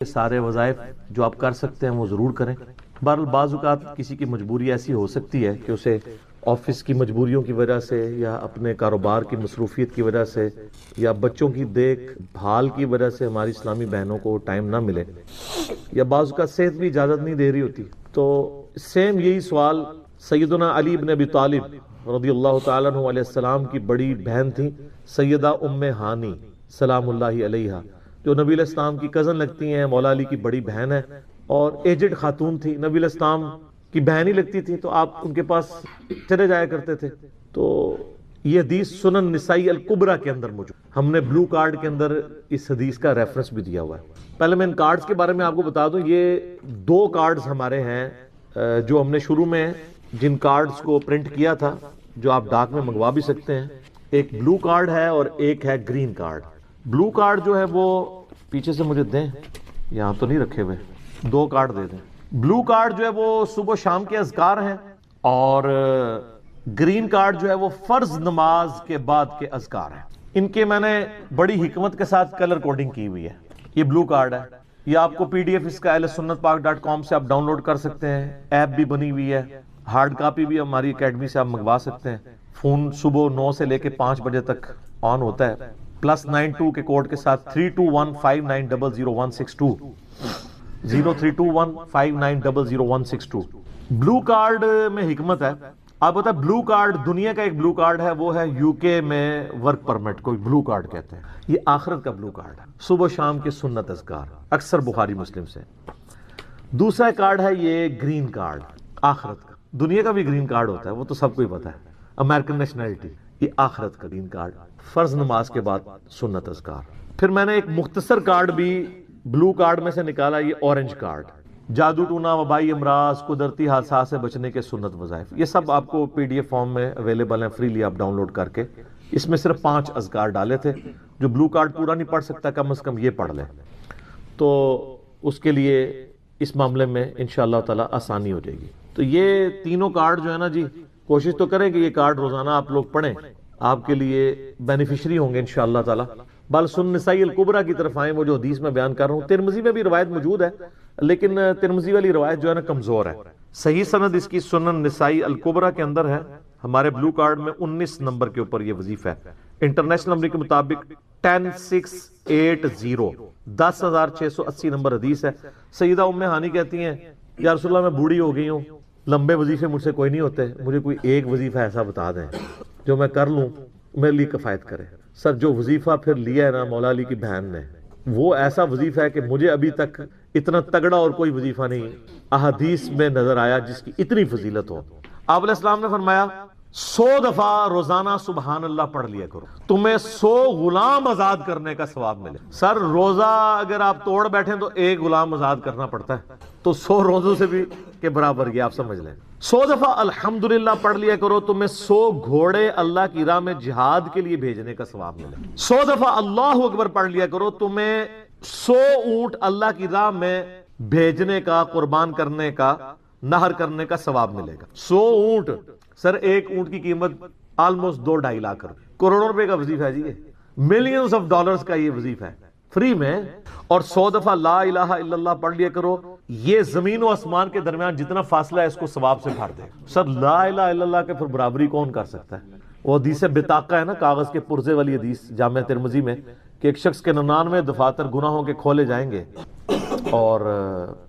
سارے وظائف جو آپ کر سکتے ہیں وہ ضرور کریں۔ بہرحال بعض اوقات کسی کی مجبوری ایسی ہو سکتی ہے کہ اسے آفس کی مجبوریوں کی وجہ سے یا اپنے کاروبار کی مصروفیت کی وجہ سے یا بچوں کی دیکھ بھال کی وجہ سے ہماری اسلامی بہنوں کو ٹائم نہ ملے، یا بعض اوقات صحت بھی اجازت نہیں دے رہی ہوتی۔ تو سیم یہی سوال سیدنا علی بن ابی طالب رضی اللہ تعالیٰ عنہ علیہ السلام کی بڑی بہن تھی سیدہ ام ہانی سلام اللہ علیہا، جو نبی علیہ السلام کی کزن لگتی ہیں، مولا علی کی بڑی بہن ہے اور ایجڈ خاتون تھی، نبی علیہ السلام کی بہن ہی لگتی تھی، تو آپ ان کے پاس چلے جایا کرتے تھے۔ تو یہ حدیث سنن نسائی الکبریٰ کے اندر موجود، ہم نے بلو کارڈ کے اندر اس حدیث کا ریفرنس بھی دیا ہوا ہے۔ پہلے میں ان کارڈز کے بارے میں آپ کو بتا دوں، یہ دو کارڈز ہمارے ہیں جو ہم نے شروع میں جن کارڈز کو پرنٹ کیا تھا، جو آپ ڈاک میں منگوا بھی سکتے ہیں۔ ایک بلو کارڈ ہے اور ایک ہے گرین کارڈ۔ بلو کارڈ جو ہے وہ پیچھے سے مجھے دیں، یہاں تو نہیں رکھے ہوئے، دو کارڈ دے دیں۔ بلو کارڈ جو ہے وہ صبح و شام کے اذکار ہیں، اور گرین کارڈ جو ہے وہ فرض نماز کے بعد کے اذکار ہیں۔ ان کے میں نے بڑی حکمت کے ساتھ کلر کوڈنگ کی ہوئی ہے۔ یہ بلو کارڈ ہے، یہ آپ کو پی ڈی ایف اس کا ahlsunnatpak.com سے آپ ڈاؤن لوڈ کر سکتے ہیں، ایپ بھی بنی ہوئی ہے، ہارڈ کاپی بھی ہماری اکیڈمی سے آپ منگوا سکتے ہیں۔ فون صبح 9 سے لے کے 5 بجے تک آن ہوتا ہے، +92 کے کوڈ کے ساتھ 32159000162 032159000162۔ بلو کارڈ میں حکمت ہے، آپ بتا بلو کارڈ دنیا کا ایک بلو کارڈ ہے، وہ ہے یو کے میں ورک پرمٹ کو بلو کارڈ کہتے ہیں۔ یہ آخرت کا بلو کارڈ ہے، صبح شام کے سنت اذکار، اکثر بخاری مسلم سے۔ دوسرا کارڈ ہے یہ گرین کارڈ، آخرت کا۔ دنیا کا بھی گرین کارڈ ہوتا ہے، وہ تو سب کو ہی پتا ہے، امریکن نیشنلٹی۔ یہ آخرت کا گرین کارڈ، فرض نماز کے بعد سنت اذکار۔ پھر میں نے ایک مختصر کارڈ بھی بلو کارڈ میں سے نکالا، یہ اورنج کارڈ، جادو ٹونا، وبائی امراض، قدرتی حادثات سے بچنے کے سنت وظائف۔ یہ سب آپ کو پی ڈی ایف فارم میں اویلیبل ہیں، فریلی آپ ڈاؤن لوڈ کر کے۔ اس میں صرف 5 اذکار ڈالے تھے، جو بلو کارڈ پورا نہیں پڑھ سکتا کم از کم یہ پڑھ لے، تو اس کے لیے اس معاملے میں انشاءاللہ تعالی آسانی ہو جائے گی۔ تو یہ تینوں کارڈ جو ہے نا جی، کوشش تو کریں کہ یہ کارڈ روزانہ آپ لوگ پڑھیں، آپ کے لیے بینیفیشری ہوں گے انشاءاللہ تعالی۔ بل سنن نسائی الکبریٰ کی طرف آئیں، وہ جو حدیث میں بیان کر رہا ہوں۔ ترمذی میں بھی روایت موجود ہے، لیکن ترمذی والی روایت جو ہے نا کمزور ہے۔ صحیح سند اس کی سنن نسائی الکبریٰ کے اندر ہے۔ ہمارے بلو کارڈ میں 19 نمبر کے اوپر یہ وظیفہ ہے۔ انٹرنیشنل نمبر کے مطابق 10680، 10680 نمبر حدیث ہے۔ سیدہ ام ہانی کہتی ہیں، یا رسول اللہ میں بوڑھی ہو گئی ہوں، لمبے وظیفے مجھ سے کوئی نہیں ہوتے، مجھے کوئی ایک وظیفہ ایسا بتا دیں جو میں کر لوں، میرے لیے کفایت کرے۔ سر جو وظیفہ پھر لیا ہے نا مولا علی کی بہن نے، وہ ایسا وظیفہ ہے کہ مجھے ابھی تک اتنا تگڑا اور کوئی وظیفہ نہیں احادیث میں نظر آیا جس کی اتنی فضیلت ہو۔ آپ علیہ السلام نے فرمایا 100 دفعہ روزانہ سبحان اللہ پڑھ لیا کرو، تمہیں 100 غلام آزاد کرنے کا ثواب ملے۔ سر روزہ اگر آپ توڑ بیٹھیں تو ایک غلام آزاد کرنا پڑتا ہے، تو 100 روزوں سے بھی کے برابر یہ آپ سمجھ لیں۔ 100 دفعہ الحمدللہ پڑھ لیا کرو، تمہیں 100 گھوڑے اللہ کی راہ میں جہاد کے لیے بھیجنے کا ثواب ملے۔ 100 دفعہ اللہ اکبر پڑھ لیا کرو، تمہیں 100 اونٹ اللہ کی راہ میں بھیجنے کا، قربان کرنے کا، نہر کرنے کا ثواب ملے گا۔ 100 اونٹ، سر ایک اونٹ کی قیمت آلموسٹ 2-2.5 لاکھ روپے، کروڑوں روپے کا وظیفہ ہے جی، یہ ملینز آف ڈالرز کا یہ وظیفہ ہے فری میں۔ اور 100 دفعہ لا الہ الا اللہ پڑھ لیا کرو، یہ زمین و آسمان کے درمیان جتنا فاصلہ ہے اس کو ثواب سے بھر دے۔ سر لا الہ الا اللہ کے پھر برابری کون کر سکتا ہے؟ وہ حدیث بطاقہ ہے نا، کاغذ کے پرزے والی حدیث جامع ترمذی میں، کہ ایک شخص کے 99 دفاتر گناہوں کے کھولے جائیں گے اور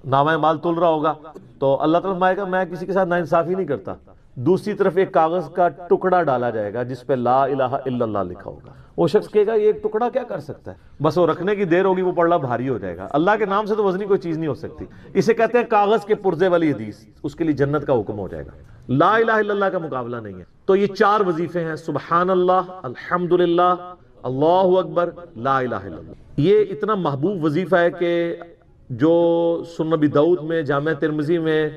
نامہ مال تل رہا ہوگا، تو اللہ تعالیٰ فرمائے گا میں کسی کے ساتھ ناانصافی نہیں کرتا۔ دوسری طرف ایک کاغذ کا ٹکڑا ڈالا جائے گا جس پہ لا الہ الا اللہ لکھا ہوگا۔ وہ شخص کہے گا یہ ایک ٹکڑا کیا کر سکتا ہے، بس وہ رکھنے کی دیر ہوگی، وہ پڑھنا بھاری ہو جائے گا۔ اللہ کے نام سے تو وزنی کوئی چیز نہیں ہو سکتی، اسے کہتے ہیں کاغذ کے پرزے والی حدیث، اس کے لیے جنت کا حکم ہو جائے گا۔ لا الہ الا اللہ کا مقابلہ نہیں ہے۔ تو یہ 4 وظیفے ہیں، سبحان اللہ، الحمدللہ، اللہ اکبر، لا الہ الا اللہ۔ یہ اتنا محبوب وظیفہ ہے کہ جو سنن نبی داؤد میں، جامع ترمذی میں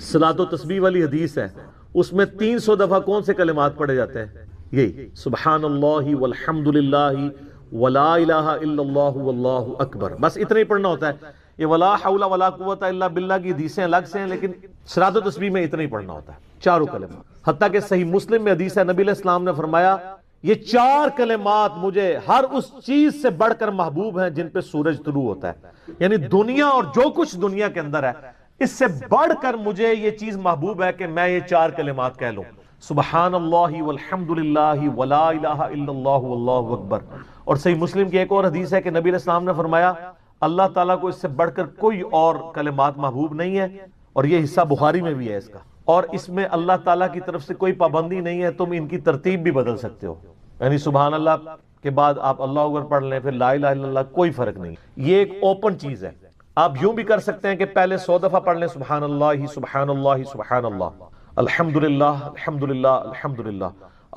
صلاۃ و تسبیح والی حدیث ہے، اس میں 300 دفعہ کون سے کلمات پڑھے جاتے ہیں؟ یہی سبحان اللہ والحمدللہ ولا الہ الا اللہ واللہ اکبر، بس اتنا ہی پڑھنا ہوتا ہے۔ یہ ولا حول ولا قوت الا باللہ کی حدیثیں الگ سے ہیں، لیکن صلاۃ و تسبیح میں اتنا ہی پڑھنا ہوتا ہے، چاروں کلمات۔ حتیٰ کہ صحیح مسلم میں حدیث ہے، نبی علیہ السلام نے فرمایا یہ چار کلمات مجھے ہر اس چیز سے بڑھ کر محبوب ہیں جن پہ سورج طلوع ہوتا ہے. یعنی دنیا اور جو کچھ دنیا کے اندر ہے اس سے بڑھ کر مجھے یہ چیز محبوب ہے کہ میں یہ چار کلمات کہہ لوں. سبحان اللہ والحمد للہ ولا الہ الا اللہ واللہ اکبر. اور صحیح مسلم کی ایک اور حدیث ہے کہ نبی علیہ السلام نے فرمایا اللہ تعالیٰ کو اس سے بڑھ کر کوئی اور کلمات محبوب نہیں ہے. اور یہ حصہ بخاری میں بھی ہے اس کا. اور اس میں اللہ تعالیٰ کی طرف سے کوئی پابندی نہیں ہے, تم ان کی ترتیب بھی بدل سکتے ہو. یعنی سبحان اللہ کے بعد آپ اللہ اکبر پڑھ لیں, پھر لا الہ الا اللہ, کوئی فرق نہیں. یہ ایک اوپن چیز ہے. آپ یوں بھی کر سکتے ہیں کہ پہلے 100 دفعہ پڑھ لیں سبحان اللہ سبحان اللہ سبحان اللہ, الحمدللہ الحمدللہ الحمدللہ,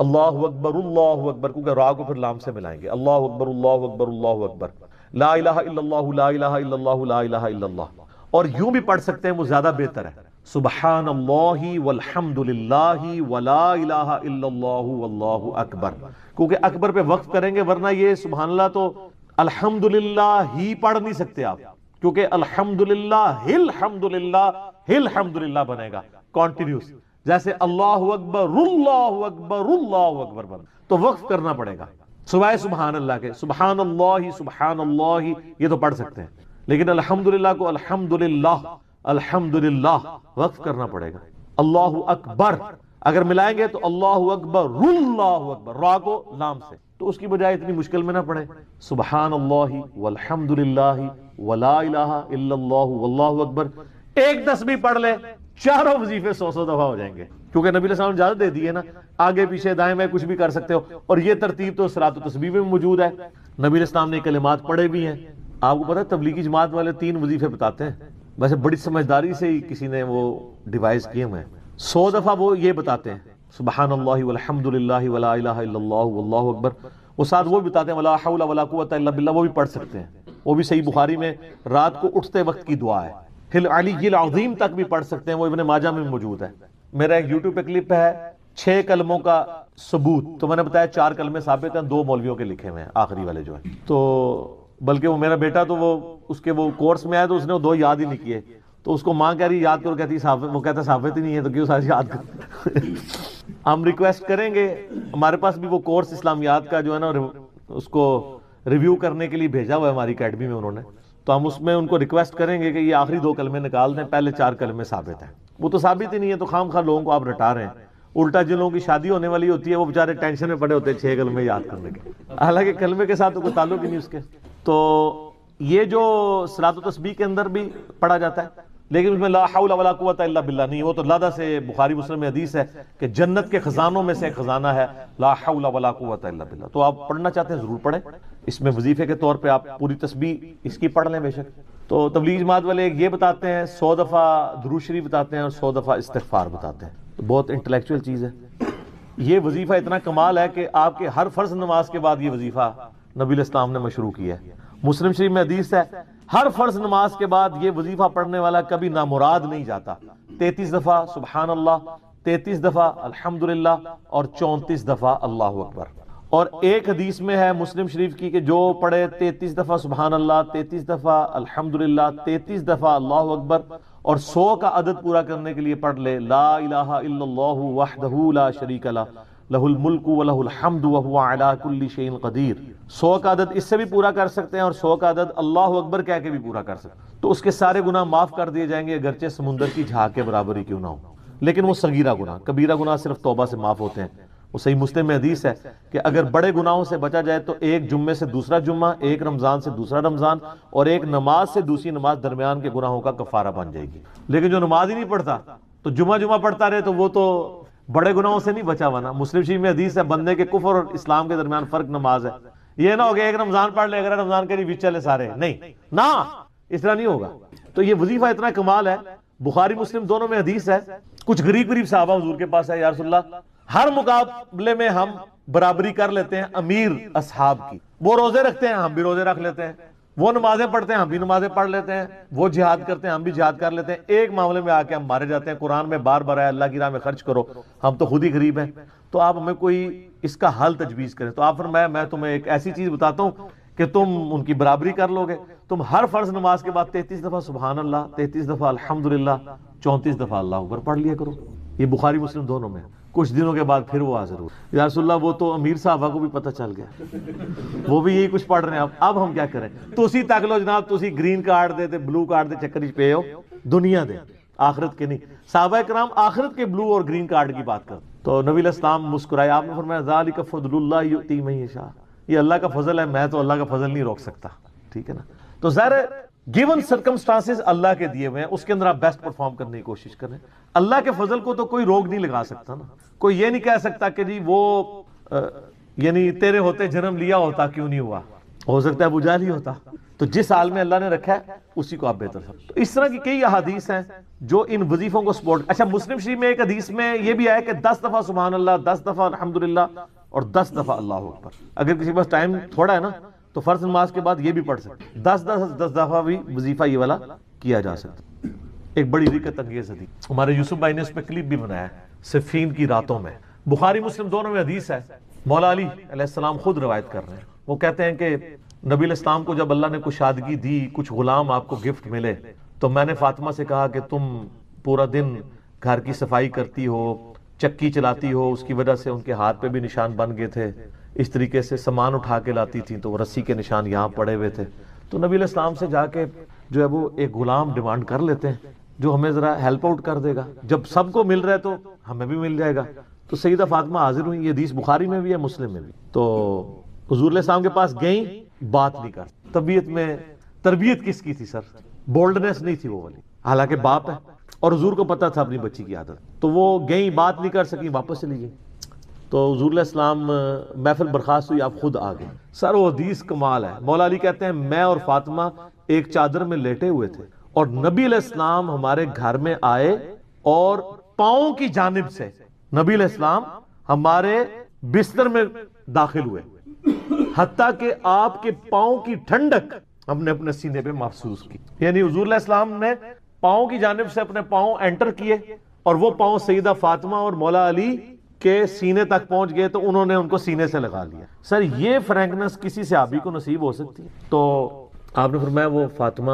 اللہ اکبر, کیونکہ را کو پھر لام سے ملائیں گے, اللہ اکبر اللہ اکبر اللہ اکبر, لا الہ الا اللہ لا الہ الا اللہ لا الہ الا اللہ. اور یوں بھی پڑھ سکتے ہیں, وہ زیادہ بہتر ہے, سبحان اللہ والحمد للہ ولا الہ الا اللہ واللہ اکبر. کیونکہ اکبر پہ وقف کریں گے, ورنہ یہ سبحان اللہ تو الحمدللہ ہی پڑھ نہیں سکتے آپ, کیونکہ الحمدللہ الحمدللہ بنے گا کنٹینیوس, جیسے اللہ اکبر اللہ اکبر اللہ اکبر بن, تو وقف کرنا پڑے گا. سوائے سبحان اللہ کے, سبحان اللہ یہ تو پڑھ سکتے ہیں, لیکن الحمدللہ کو الحمدللہ وقف کرنا پڑے گا. اللہ اکبر اگر ملائیں گے تو اللہ اکبر اللہ اکبر, را کو لام سے, تو اس کی بجائے اتنی مشکل میں نہ پڑے, سبحان اللہ والحمدللہ ولا الہ الا اللہ واللہ اکبر. ایک تسبیح پڑھ لے, چاروں وظیفے 100 دفعہ ہو جائیں گے, کیونکہ نبی علیہ السلام نے اجازت دے دی ہے نا, آگے پیچھے دائیں بائیں کچھ بھی کر سکتے ہو. اور یہ ترتیب تو صلاۃ و تسبیح میں موجود ہے. نبی علیہ السلام نے کلمات پڑھے بھی ہیں. آپ کو پتہ ہے تبلیغی جماعت والے 3 وظیفے بتاتے ہیں, ویسے بڑی سمجھداری سے ہی کسی نے وہ ڈیوائز کیے ہوئے ہیں. 100 دفعہ وہ یہ بتاتے ہیں سبحان اللہ والحمد للہ ولا الہ الا اللہ واللہ اکبر. وہ ساتھ وہ بتاتے ہیں ولا حول ولا قوت الا باللہ, وہ بھی پڑھ سکتے ہیں. وہ بھی صحیح بخاری میں رات کو اٹھتے وقت کی دعا ہے. العلی العظیم تک بھی پڑھ سکتے ہیں, وہ ابن ماجہ میں موجود ہے. میرا ایک یوٹیوب پہ کلپ ہے 6 کلموں کا ثبوت, تو میں نے بتایا 4 کلمے ثابت ہیں, 2 مولویوں کے لکھے ہوئے ہیں, آخری والے جو ہیں. تو بلکہ وہ میرا بیٹا تو وہ اس کے وہ کورس میں آیا تو اس نے وہ 2 یاد ہی نہیں کیے, تو اس کو ماں کہہ رہی یاد کرو, کہتی ثابت, وہ کہتا ثابت ہی نہیں ہے تو کیوں ساری یاد کر. ہم ریکویسٹ کریں گے, ہمارے پاس بھی وہ کورس اسلامیات کا جو ہے نا اس کو ریویو کرنے کے لیے بھیجا ہوا ہے ہماری اکیڈمی میں انہوں نے, تو ہم اس میں ان کو ریکویسٹ کریں گے کہ یہ آخری 2 کلمے نکال دیں, پہلے 4 کلمے ثابت ہیں. وہ تو ثابت ہی نہیں ہے, تو خام خواہ لوگوں کو آپ رٹا رہے ہیں. الٹا جن لوگوں کی شادی ہونے والی ہوتی ہے وہ بیچارے ٹینشن میں پڑے ہوتے ہیں 6 کلمے یاد کرنے کے, حالانکہ کلمے کے ساتھ تو کوئی تعلق ہی نہیں اس کے. تو یہ جو صلاۃ و تسبیح کے اندر بھی پڑھا جاتا ہے, لیکن اس میں لا حول ولا قوت الا باللہ نہیں, وہ تو لادہ سے بخاری مسلم میں حدیث ہے کہ جنت کے خزانوں میں سے ایک خزانہ ہے لا حول ولا قوت الا باللہ. تو آپ پڑھنا چاہتے ہیں ضرور پڑھیں, اس میں وظیفے کے طور پہ آپ پوری تسبیح اس کی پڑھ لیں بے شک. تو تبلیغ جماعت والے یہ بتاتے ہیں 100 دفعہ درود شریف بتاتے ہیں اور 100 دفعہ استغفار بتاتے ہیں. تو بہت انٹلیکچوئل چیز ہے. یہ وظیفہ اتنا کمال ہے کہ آپ کے ہر فرض نماز کے بعد یہ وظیفہ نبی علیہ السلام نے مشروع کیا ہے. مسلم شریف میں حدیث ہے ہر فرض نماز کے بعد یہ وظیفہ پڑھنے والا کبھی نامراد نہیں جاتا. 33 دفعہ سبحان اللہ, 33 دفعہ الحمدللہ اور 34 دفعہ اللہ اکبر. اور ایک حدیث میں ہے مسلم شریف کی کہ جو پڑھے 33 دفعہ سبحان اللہ, 33 دفعہ الحمدللہ, 33 دفعہ اللہ اکبر اور 100 کا عدد پورا کرنے کے لیے پڑھ لے لا الہ الا اللہ وحدہ لا شریک لہ لہ الملک ولہ الحمد وہو علی کل شیء قدیر. 100 کا عدد اس سے بھی پورا کر سکتے ہیں اور 100 کا عدد اللہ اکبر کہہ کے بھی پورا کر سکتے ہیں, تو اس کے سارے گناہ معاف کر دیے جائیں گے, اگرچہ سمندر کی جھاگ کے برابر ہی کیوں نہ ہو. لیکن وہ صغیرہ گناہ, کبیرہ گناہ صرف توبہ سے معاف ہوتے ہیں. وہ صحیح مسلم میں حدیث ہے کہ اگر بڑے گناہوں سے بچا جائے تو ایک جمعے سے دوسرا جمعہ, ایک رمضان سے دوسرا رمضان اور ایک نماز سے دوسری نماز درمیان کے گناہوں کا کفارہ بن جائے گی. لیکن جو نماز ہی نہیں پڑھتا تو جمعہ پڑھتا رہے تو وہ تو بڑے گناہوں سے نہیں بچا ہوا نا. مسلم شریف میں حدیث ہے بندے کے کفر اور اسلام کے درمیان فرق نماز ہے. یہ نہ ہو کہ ایک رمضان پڑھ لے اگر رمضان کے لیے چلے سارے, نہیں نہ, اس طرح نہیں ہوگا. تو یہ وظیفہ اتنا کمال ہے, بخاری مسلم دونوں میں حدیث ہے. کچھ غریب صحابہ حضور کے پاس ہے, یا رسول اللہ ہر مقابلے میں ہم برابری کر لیتے ہیں امیر اصحاب کی, وہ روزے رکھتے ہیں ہم بھی روزے رکھ لیتے ہیں, وہ نمازیں پڑھتے ہیں ہم بھی نمازیں پڑھ لیتے ہیں, وہ جہاد کرتے ہیں ہم بھی جہاد کر لیتے ہیں. ایک معاملے میں آ کے ہم مارے جاتے ہیں. قرآن میں بار بار ہے اللہ کی راہ میں خرچ کرو, ہم تو خود ہی غریب ہیں, تو آپ ہمیں کوئی اس کا حل تجویز کریں. تو آپ فرمایا میں تمہیں ایک ایسی چیز بتاتا ہوں کہ تم ان کی برابری کر لو گے. تم ہر فرض نماز کے بعد 33 دفعہ سبحان اللہ, 33 دفعہ الحمدللہ, 34 دفعہ اللہ اکبر پڑھ لیا کرو. یہ بخاری مسلم دونوں میں. کچھ دنوں کے بعد پھر وہ حاضر ہوئے، یا رسول اللہ وہ تو امیر صاحبہ کو بھی پتہ چل گیا، وہ بھی یہی کچھ پڑھ رہے ہیں، اب ہم کیا کریں؟ تسی تک لو جناب، تسی گرین کارڈ دے تے بلو کارڈ دے چکر وچ پے ہو، دنیا دے آخرت کے نہیں۔ صحابہ کرام آخرت کے بلو اور گرین کارڈ کی بات کر، تو نبی علیہ السلام مسکرائے، آپ نے فرمایا ذالک فضل اللہ یؤتی من یشاء، یہ اللہ کا فضل ہے، میں تو اللہ کا فضل نہیں روک سکتا، ٹھیک ہے نا؟ تو ظاہر ہے گیون سرکمسٹانسز اللہ کے دیے ہوئے ہیں، اس کے اندر آپ بیسٹ پرفارم کرنے کی کوشش کریں۔ اللہ کے فضل کو تو کوئی روک نہیں لگا سکتا نا، کوئی یہ نہیں کہہ سکتا کہ جی وہ یعنی تیرے ہوتے جنم لیا ہوتا کیوں نہیں ہوا، ہو سکتا ہے ابو جہل ہی ہوتا۔ تو جس حال میں اللہ نے رکھا ہے اسی کو آپ بہتر سمجھیں۔ تو اس طرح کی کئی احادیث ہیں جو ان وظیفوں کو سپورٹ۔ اچھا، مسلم شریف میں ایک حدیث میں یہ بھی آیا کہ 10 دفعہ سبحان اللہ، 10 دفعہ الحمدللہ اور 10 دفعہ اللہ اکبر۔ اگر کسی پاس ٹائم تھوڑا ہے نا تو فرض نماز کے بعد یہ بھی پڑھ سکتے، 10 دفعہ بھی وظیفہ یہ والا کیا جا سکتا۔ ایک بڑی رکت انگیز حدیث، ہمارے یوسف بھائی نے اس پہ کلپ بھی بنایا ہے، صفین کی راتوں میں، بخاری مسلم دونوں میں حدیث ہے۔ مولا علی علیہ السلام خود روایت کر رہے ہیں، وہ کہتے ہیں کہ نبی علیہ السلام کو جب اللہ نے کشادگی دی، کچھ غلام آپ کو گفٹ ملے، تو میں نے فاطمہ سے کہا کہ تم پورا دن گھر کی صفائی کرتی ہو، چکی چلاتی ہو، اس کی وجہ سے ان کے ہاتھ پہ بھی نشان بن گئے تھے، اس طریقے سے سامان اٹھا کے لاتی تھی تو وہ رسی کے نشان یہاں پڑے ہوئے تھے۔ تو نبی علیہ السلام سے جا کے جو ہے وہ ایک غلام ڈیمانڈ کر لیتے ہیں جو ہمیں ذرا ہیلپ آؤٹ کر دے گا، جب سب کو مل رہا ہے تو ہمیں بھی مل جائے گا۔ تو سیدہ فاطمہ حاضر ہوئی، یہ حدیث بخاری میں بھی ہے، مسلم میں بھی۔ تو حضور علیہ السلام کے پاس گئیں، بات نہیں کر، طبیعت میں تربیت کس کی تھی سر؟ بولڈنس نہیں تھی وہ والی، حالانکہ باپ ہے اور حضور کو پتا تھا اپنی بچی کی عادت، تو وہ گئیں، بات نہیں کر سکی، واپس چلی گئی۔ تو حضور علیہ السلام محفل برخاست ہوئی، آپ خود آ گئے۔ سر وہ حدیث کمال ہے، مولا علی کہتے ہیں میں اور فاطمہ ایک چادر میں لیٹے ہوئے تھے اور نبی علیہ السلام ہمارے گھر میں آئے اور پاؤں کی جانب سے نبی علیہ السلام ہمارے بستر میں داخل ہوئے، حتیٰ کہ آپ کے پاؤں کی ٹھنڈک ہم نے اپنے سینے پہ محسوس کی۔ یعنی حضور علیہ السلام نے پاؤں کی جانب سے اپنے پاؤں انٹر کیے اور وہ پاؤں سیدہ فاطمہ اور مولا علی کے سینے تک پہنچ گئے، تو انہوں نے ان کو سینے سے لگا لیا۔ سر یہ فرینکنس کسی صحابی کو نصیب ہو سکتی ہے؟ تو آپ نے فرمایا وہ فاطمہ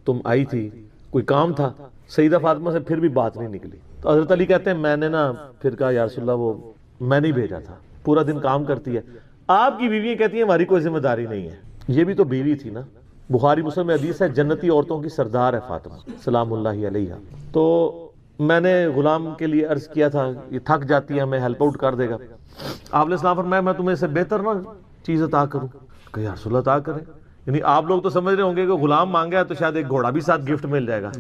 تم آئی تھی، کوئی کام تھا؟ سیدہ فاطمہ سے پھر بھی بات نہیں نکلی۔ تو حضرت علی کہتے ہیں میں نے نا پھر کہا یا رسول اللہ وہ میں نہیں بھیجا تھا، پورا دن کام کرتی ہے۔ آپ کی بیویاں کہتی ہیں ہماری کوئی ذمہ داری نہیں ہے، یہ بھی تو بیوی تھی نا۔ بخاری مسلم میں حدیث ہے جنتی عورتوں کی سردار ہے فاطمہ سلام اللہ علیہا۔ تو میں نے غلام کے لیے عرض کیا تھا یہ تھک جاتی ہے، ہمیں ہیلپ آؤٹ کر دے گا۔ آپ علیہ السلام فرمایا میں تمہیں سے بہتر نہ چیز عطا کروں؟ کہ یا رسول اللہ عطا کریں۔ یعنی آپ لوگ تو سمجھ رہے ہوں گے کہ غلام مانگا ہے تو شاید ایک گھوڑا بھی ساتھ گفٹ مل جائے گا۔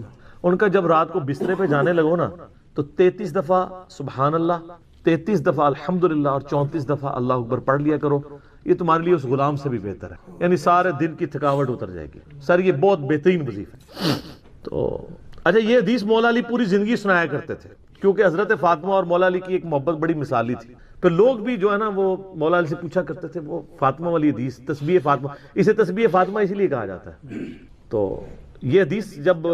ان کا جب رات کو بسترے پہ جانے لگو نا تو 33 دفعہ سبحان اللہ، 33 دفعہ الحمدللہ اور 34 دفعہ اللہ اکبر پڑھ لیا کرو، یہ تمہارے لیے اس غلام سے بھی بہتر ہے، یعنی سارے دن کی تھکاوٹ اتر جائے گی۔ سر یہ بہت بہترین وظیفہ ہے۔ تو اچھا یہ حدیث مولا علی پوری زندگی سنایا کرتے تھے، کیونکہ حضرت فاطمہ اور مولا علی کی ایک محبت بڑی مثالی تھی۔ پھر لوگ بھی جو ہے نا وہ مولا علی سے پوچھا کرتے تھے وہ فاطمہ والی حدیث، تسبیح فاطمہ، اسے تسبیح فاطمہ اسی لیے کہا جاتا ہے۔ تو یہ حدیث جب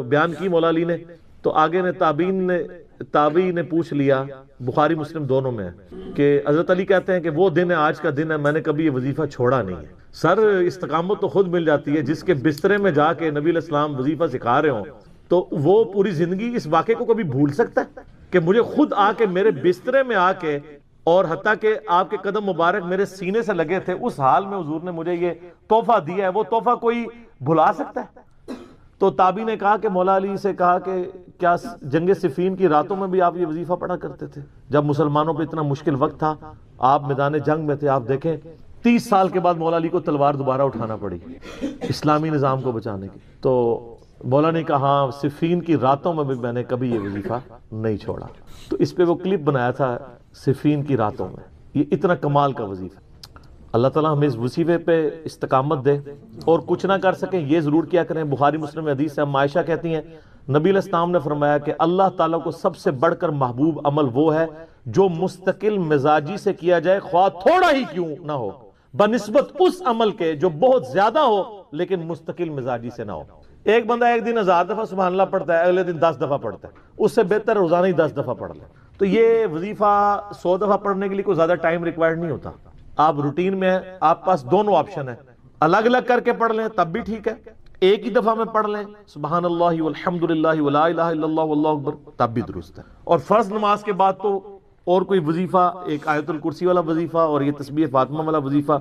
بیان کی مولا علی نے تو آگے نے تابعین نے پوچھ لیا، بخاری مسلم دونوں میں ہے کہ حضرت علی کہتے ہیں کہ وہ دن ہے آج کا دن ہے، میں نے کبھی یہ وظیفہ چھوڑا نہیں ہے۔ سر استقامت تو خود مل جاتی ہے، جس کے بسترے میں جا کے نبی علیہ السلام وظیفہ سکھا رہے ہوں تو وہ پوری زندگی اس واقعے کو کبھی بھول سکتا ہے کہ مجھے خود آ کے میرے بسترے میں آ کے، اور حتیٰ کہ آپ کے قدم مبارک میرے سینے سے لگے تھے، اس حال میں حضور نے مجھے یہ تحفہ دیا ہے، وہ تحفہ کوئی بھلا سکتا ہے؟ تو تابعی نے کہا کہ مولا علی سے کہا کہ کیا جنگ صفین کی راتوں میں بھی آپ یہ وظیفہ پڑھا کرتے تھے جب مسلمانوں پہ اتنا مشکل وقت تھا، آپ میدان جنگ میں تھے؟ آپ دیکھیں 30 سال کے بعد مولا علی کو تلوار دوبارہ اٹھانا پڑی اسلامی نظام کو بچانے کی۔ تو مولا نے کہا ہاں صفین کی راتوں میں بھی میں نے کبھی یہ وظیفہ نہیں چھوڑا۔ تو اس پہ وہ کلپ بنایا تھا صفین کی راتوں میں، یہ اتنا کمال کا وظیفہ۔ اللہ تعالیٰ ہمیں اس وظیفے پہ استقامت دے، اور کچھ نہ کر سکیں یہ ضرور کیا کریں۔ بخاری مسلم میں حدیث ہے، عائشہ کہتی ہیں نبی علیہ السلام نے فرمایا کہ اللہ تعالیٰ کو سب سے بڑھ کر محبوب عمل وہ ہے جو مستقل مزاجی سے کیا جائے، خواہ تھوڑا ہی کیوں نہ ہو، بنسبت اس عمل کے جو بہت زیادہ ہو لیکن مستقل مزاجی سے نہ ہو۔ ایک بندہ ایک دن 1000 دفعہ سبحان اللہ پڑھتا ہے، اگلے دن 10 دفعہ پڑھتا ہے، اس سے بہتر روزانہ ہی 10 دفعہ پڑھ لے۔ تو یہ وظیفہ 100 دفعہ پڑھنے کے لیے کوئی زیادہ ٹائم ریکوائرڈ نہیں ہوتا۔ آپ روٹین میں ہیں، آپ پاس دونوں آپشن ہیں، الگ الگ کر کے پڑھ لیں تب بھی ٹھیک ہے، ایک ہی دفعہ میں پڑھ لیں سبحان اللہ والحمدللہ ولا الہ الا اللہ واللہ اکبر تب بھی درست ہے۔ اور فرض نماز کے بعد تو اور کوئی وظیفہ، ایک آیت الکرسی والا وظیفہ اور یہ تسبیح فاطمہ والا وظیفہ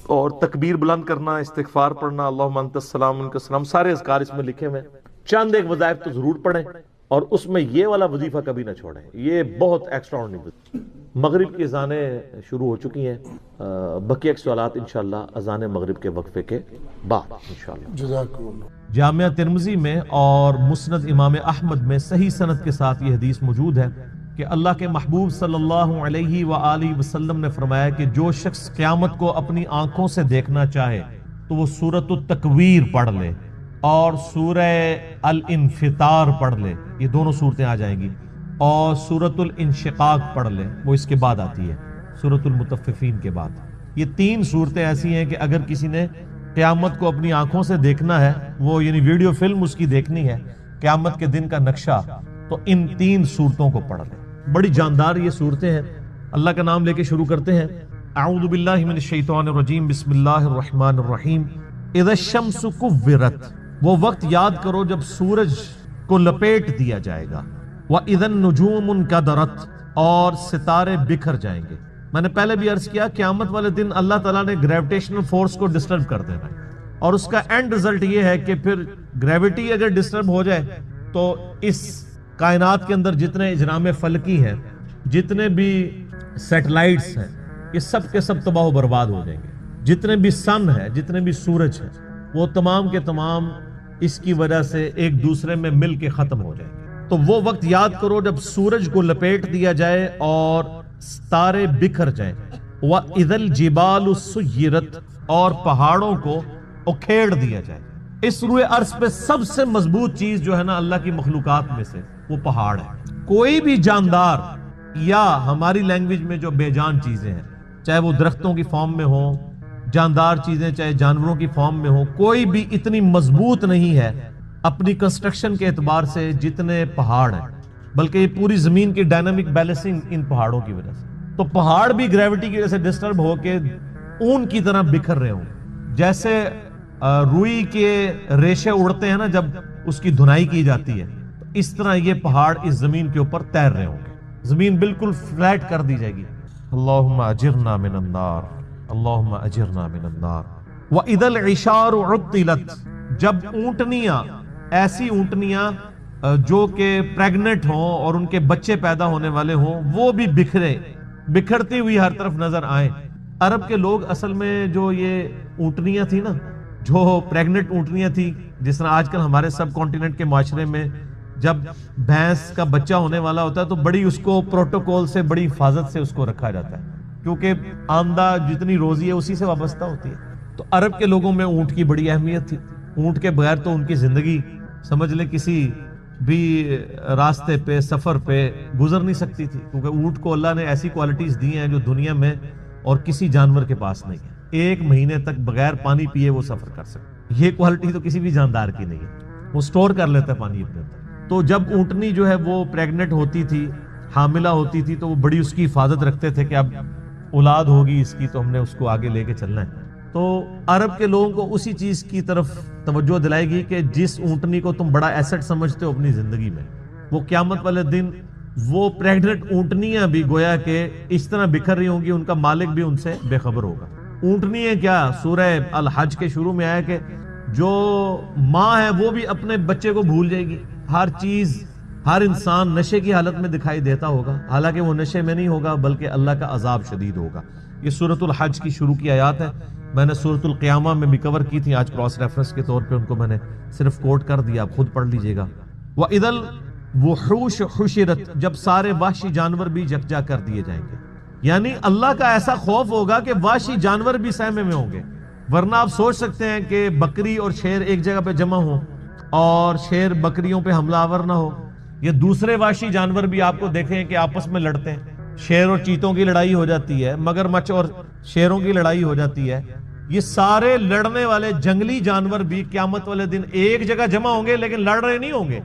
اور تکبیر بلند کرنا، استغفار پڑھنا، اللہم انت السلام منک السلام، سارے اذکار اس میں لکھے ہوئے ہیں۔ چند ایک وظائف تو ضرور پڑھیں اور اس میں یہ والا وظیفہ کبھی نہ چھوڑیں، یہ بہت ایکسٹرا آرڈنری۔ مغرب کی اذانیں شروع ہو چکی ہیں، بقیہ سوالات انشاءاللہ اذان مغرب کے وقفے کے بعد انشاءاللہ۔ جزاکم اللہ۔ جامعہ ترمذی میں اور مسند امام احمد میں صحیح سند کے ساتھ یہ حدیث موجود ہے کہ اللہ کے محبوب صلی اللہ علیہ وآلہ وسلم نے فرمایا کہ جو شخص قیامت کو اپنی آنکھوں سے دیکھنا چاہے تو وہ سورۃ التکویر پڑھ لے اور سورہ الانفطار پڑھ لے، یہ دونوں صورتیں آ جائیں گی، اور سورۃ الانشقاق پڑھ لے، وہ اس کے بعد آتی ہے سورۃ المطففین کے بعد۔ یہ تین صورتیں ایسی ہیں کہ اگر کسی نے قیامت کو اپنی آنکھوں سے دیکھنا ہے، وہ یعنی ویڈیو فلم اس کی دیکھنی ہے قیامت کے دن کا نقشہ، تو ان تین صورتوں کو پڑھ لیں۔ بڑی جاندار یہ صورتیں ہیں۔ اللہ کا نام لے کے شروع کرتے ہیں۔ اعوذ باللہ من الشیطان الرجیم، بسم اللہ الرحمن الرحیم۔ اذا الشمس کورت، وہ وقت یاد کرو جب سورج کو لپیٹ دیا جائے گا۔ وَإِذَا النُّجُومُ انْكَدَرَتْ، اور ستارے بکھر جائیں گے۔ میں نے پہلے بھی عرض کیا قیامت والے دن اللہ تعالیٰ نے گریویٹیشنل فورس کو ڈسٹرب کر دینا ہے، اور اس کا اینڈ رزلٹ یہ ہے کہ پھر گریویٹی اگر ڈسٹرب ہو جائے تو اس کائنات کے اندر جتنے اجرام فلکی ہیں، جتنے بھی سیٹلائٹس ہیں، یہ سب کے سب تباہ و برباد ہو جائیں گے۔ جتنے بھی سن ہے، جتنے بھی سورج ہیں، وہ تمام کے تمام اس کی وجہ سے ایک دوسرے میں مل کے ختم ہو جائیں گے۔ تو وہ وقت یاد کرو جب سورج کو لپیٹ دیا جائے اور ستارے بکھر جائیں۔ وَإِذَا الْجِبَالُ سُيِّرَتْ، اور پہاڑوں کو اکھیڑ دیا جائے۔ اس روئے ارض پہ سب سے مضبوط چیز جو ہے نا اللہ کی مخلوقات میں سے، وہ پہاڑ ہے۔ کوئی بھی جاندار یا ہماری لینگویج میں جو بے جان چیزیں ہیں، چاہے وہ درختوں کی فارم میں ہوں، جاندار چیزیں چاہے جانوروں کی فارم میں ہوں، کوئی بھی اتنی مضبوط نہیں ہے اپنی کنسٹرکشن کے اعتبار سے جتنے پہاڑ ہیں، بلکہ یہ پوری زمین کی ڈائنامک بیلنسنگ ان پہاڑوں کی وجہ سے۔ تو پہاڑ بھی گریوٹی کی وجہ سے ڈسٹرب ہو کے اون کی طرح بکھر رہے ہوں، جیسے روئی کے ریشے اڑتے ہیں نا جب اس کی دھنائی کی جاتی ہے، اس طرح یہ پہاڑ اس زمین کے اوپر تیر رہے ہوں گے، زمین بالکل فلیٹ کر دی جائے گی۔ اللہم اجرنا من النار، اللہم اجرنا من النار۔ وَإِذَا الْعِشَارُ عُطِّلَتْ، جب اونٹنیاں، ایسی اونٹنیاں جو کہ پریگننٹ ہوں اور ان کے بچے پیدا ہونے والے ہوں، وہ بھی بکھرتی ہوئی ہر طرف نظر آئیں۔ عرب کے لوگ اصل میں جو یہ اونٹنیاں تھی نا، جو پریگننٹ اونٹنیاں تھی، جس طرح آج کل ہمارے سب کانٹیننٹ کے معاشرے میں جب بھینس کا بچہ ہونے والا ہوتا ہے تو بڑی اس کو پروٹوکول سے، بڑی حفاظت سے اس کو رکھا جاتا ہے، کیونکہ آمدہ جتنی روزی ہے اسی سے وابستہ ہوتی ہے۔ تو عرب کے لوگوں میں اونٹ کی بڑی اہمیت تھی۔ اونٹ کے بغیر تو ان کی زندگی سمجھ لیں کسی بھی راستے پہ، سفر پہ گزر نہیں سکتی تھی، کیونکہ اونٹ کو اللہ نے ایسی کوالٹیز دی ہیں جو دنیا میں اور کسی جانور کے پاس نہیں ہے۔ 1 مہینے تک بغیر پانی پیے وہ سفر کر سکتے، یہ کوالٹی تو کسی بھی جاندار کی نہیں ہے، وہ سٹور کر لیتا ہے پانی اپنے اندر۔ تو جب اونٹنی جو ہے وہ پریگننٹ ہوتی تھی، حاملہ ہوتی تھی، تو وہ بڑی اس کی حفاظت رکھتے تھے کہ اب اولاد ہوگی اس کی تو ہم نے اس کو آگے لے کے چلنا ہے۔ تو عرب کے لوگوں کو اسی چیز کی طرف توجہ دلائے گی کہ جس اونٹنی کو تم بڑا ایسٹ سمجھتے ہو اپنی زندگی میں، وہ قیامت والے دن وہ پریگننٹ اونٹنیاں بھی گویا کہ اس طرح بکھر رہی ہوں گی، ان کا مالک بھی ان سے بے خبر ہوگا۔ اونٹنی ہے کیا، سورہ الحج کے شروع میں آیا کہ جو ماں ہے وہ بھی اپنے بچے کو بھول جائے گی۔ ہر چیز، ہر انسان نشے کی حالت میں دکھائی دیتا ہوگا، حالانکہ وہ نشے میں نہیں ہوگا بلکہ اللہ کا عذاب شدید ہوگا۔ یہ سورۃ الحج کی شروع کی آیات ہے، میں نے سورۃ القیامہ میں بھی کور کی تھی، آج کراس ریفرنس کے طور پہ ان کو میں نے صرف کوٹ کر دیا، آپ خود پڑھ لیجئے گا۔ وَإِذَا الْوُحُوشُ حُشِرَتْ، جب سارے وحشی جانور بھی یکجا کر دیے جائیں گے، یعنی اللہ کا ایسا خوف ہوگا کہ وحشی جانور بھی سہمے میں ہوں گے۔ ورنہ آپ سوچ سکتے ہیں کہ بکری اور شیر ایک جگہ پہ جمع ہوں اور شیر بکریوں پہ حملہ آور نہ ہو، یہ دوسرے وحشی جانور بھی آپ کو دیکھیں کہ آپس میں لڑتے ہیں، شیر اور چیتوں کی لڑائی ہو جاتی ہے، مگرمچھ اور شیروں کی لڑائی ہو جاتی ہے۔ یہ سارے لڑنے والے جنگلی جانور بھی قیامت والے دن ایک جگہ جمع ہوں گے، لیکن لڑ رہے نہیں ہوں گے،